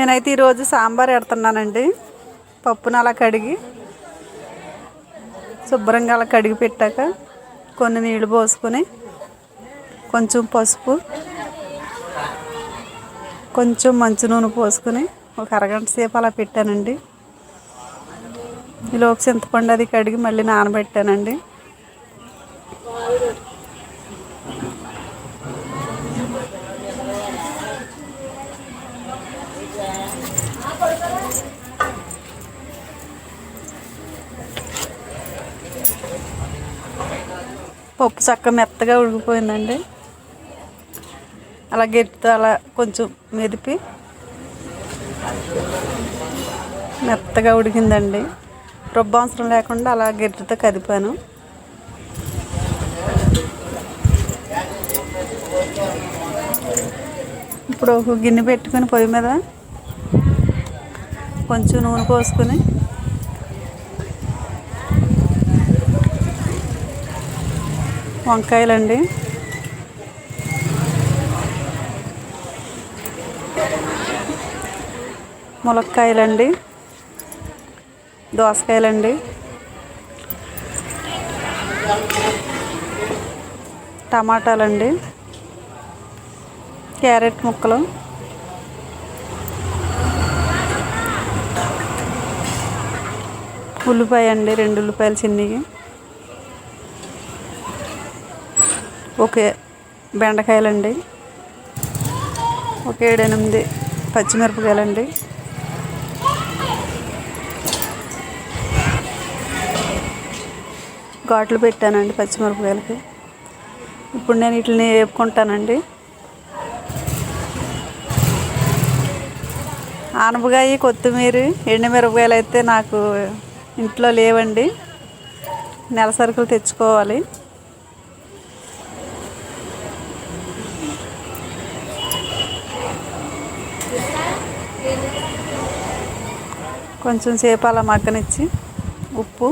నేనైతే ఈరోజు సాంబార్ పెడుతున్నానండి. పప్పును అలా కడిగి శుభ్రంగా అలా కడిగి పెట్టాక కొన్ని నీళ్లు పోసుకొని కొంచెం పసుపు కొంచెం మంచి నూనె పోసుకొని ఒక అరగంట సేపు అలా పెట్టానండి. ఈలోపు చింతపండు అది కడిగి మళ్ళీ నానబెట్టానండి. పప్పు చక్కగా మెత్తగా ఉడికిపోయిందండి. అలా గట్టితో అలా కొంచెం మెదిపి మెత్తగా ఉడికిందండి. రుబ్బవసరం లేకుండా అలా గట్టితో కదిపాను. ఇప్పుడు ఒక గిన్నె పెట్టుకుని పొయ్యి మీద కొంచెం నూనె పోసుకొని వంకాయలండి, ములక్కాయలండి, దోసకాయలండి, టమాటాలండి, క్యారెట్ ముక్కలు, ఉల్లిపాయ అండి, 2 ఉల్లిపాయలు చిన్నవి, ఓకే బెండకాయలండి, ఒక 7-8 పచ్చిమిరపకాయలండి, ఘాట్లు పెట్టానండి పచ్చిమిరపకాయలకి. ఇప్పుడు నేను వీటిని వేపుకుంటానండి. ఆనపకాయ, కొత్తిమీర, ఎండుమిరపకాయలు అయితే నాకు ఇంట్లో లేవండి. నెల సరుకులు తెచ్చుకోవాలి. కొంచెం సేపు అలా మగ్గనిచ్చి ఉప్పు,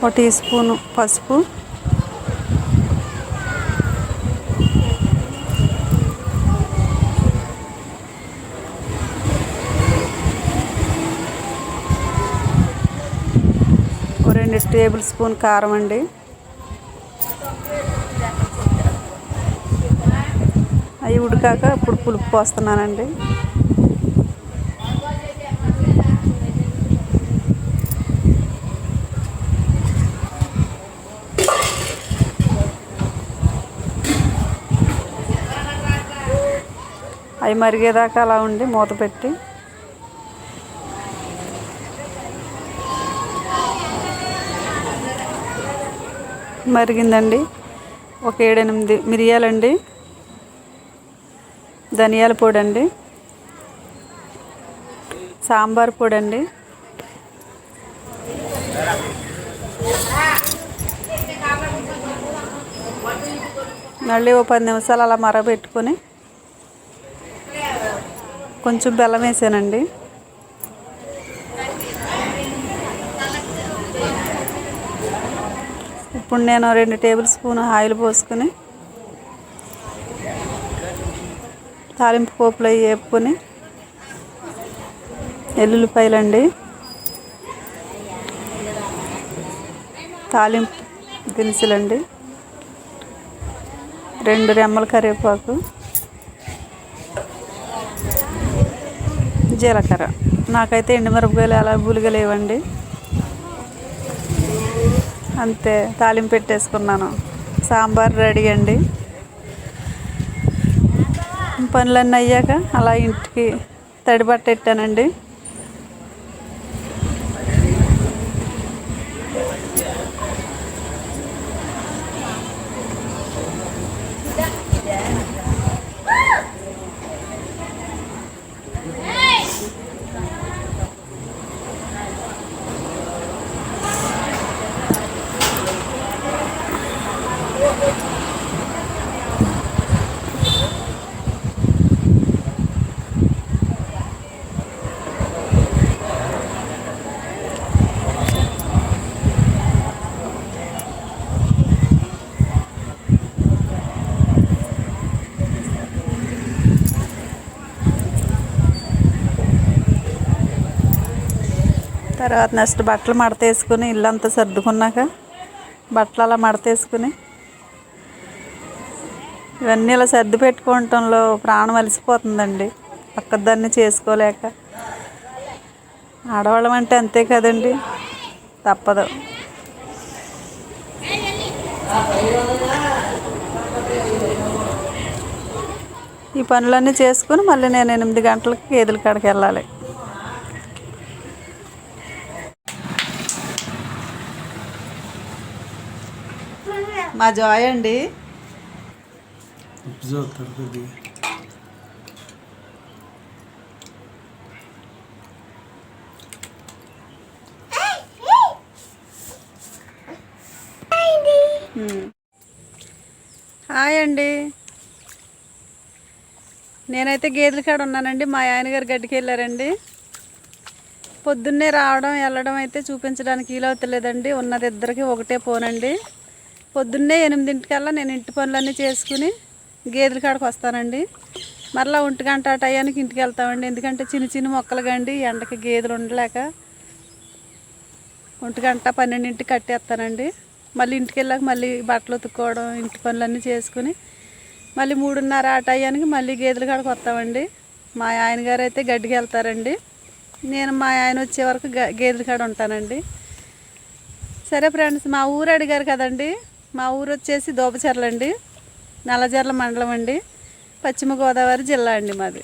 ఒక టీ స్పూను పసుపు, ఒక 2 టేబుల్ స్పూన్ కారం అండి, అవి ఉడికాక ఇప్పుడు పులుపు పోస్తున్నానండి. అవి మరిగేదాకా అలా ఉండి మూత పెట్టి మరిగిందండి. ఒక 7-8 మిరియాలండి, ధనియాల పొడి అండి, సాంబార్ పొడి అండి, మళ్ళీ ఓ 10 నిమిషాలు అలా మరగబెట్టుకొని కొంచెం బెల్లం వేసానండి. ఇప్పుడు నేను 2 టేబుల్ స్పూన్ ఆయిల్ పోసుకొని తాలింపు పోపులో వేపుకొని ఎల్లుల్లిపాయలండి, తాలింపు దినుసులండి, 2 రెమ్మల కరివేపాకు, జీలకర్ర. నాకైతే ఎండుమిరపకాయలు అలా బూలిగా లేవండి, అంతే తాలింపు పెట్టేసుకున్నాను. సాంబార్ రెడీ అండి. పనులన్నీ అయ్యాక అలా ఇంటికి తడిబట్ట పెట్టానండి. తర్వాత నెక్స్ట్ బట్టలు మడతేసుకుని ఇల్లంతా సర్దుకున్నాక బట్టలు అలా మడతేసుకుని ఇవన్నీ ఇలా సర్ది పెట్టుకోవటంలో ప్రాణం అలసిపోతుందండి. ఒక్కదాన్ని చేసుకోలేక. ఆడవాళ్ళం అంటే అంతే కదండి, తప్పదు. ఈ పనులన్నీ చేసుకుని మళ్ళీ నేను 8 గంటలకి గేదెల కాడికి వెళ్ళాలి. మా జాయ్ అండి. హాయ్ అండి. నేనైతే గేదెల కాడ ఉన్నానండి. మా ఆయన గారు గడ్డికి వెళ్ళారండి. పొద్దున్నే రావడం వెళ్ళడం అయితే చూపించడానికి వీలవుతలేదండి. ఉన్నది ఇద్దరికి ఒకటే పోనండి. పొద్దున్నే 8 నేను ఇంటి పనులన్నీ చేసుకుని గేదెల కాడికి వస్తానండి. మరలా 1 గంట టయానికి ఇంటికి వెళ్తామండి. ఎందుకంటే చిన్న మొక్కలు కండి ఎండకి గేదెలు ఉండలేక 1 గంట 12ంటికి కట్టేస్తానండి. మళ్ళీ ఇంటికి వెళ్ళాక మళ్ళీ బట్టలు ఉతుక్కోవడం ఇంటి పనులన్నీ చేసుకుని మళ్ళీ 3:30 ఆ టయానికి మళ్ళీ గేదెల కాడికి వస్తామండి. మా ఆయన గారు అయితే గడ్డికి వెళ్తారండి. నేను మా ఆయన వచ్చే వరకు గేదెల కాడ ఉంటానండి. సరే ఫ్రెండ్స్, మా ఊరు అడిగారు కదండి. మా ఊరు వచ్చేసి దోపచర్ల అండి, నల్లజర్ల మండలం అండి, పశ్చిమ గోదావరి జిల్లా అండి మాది.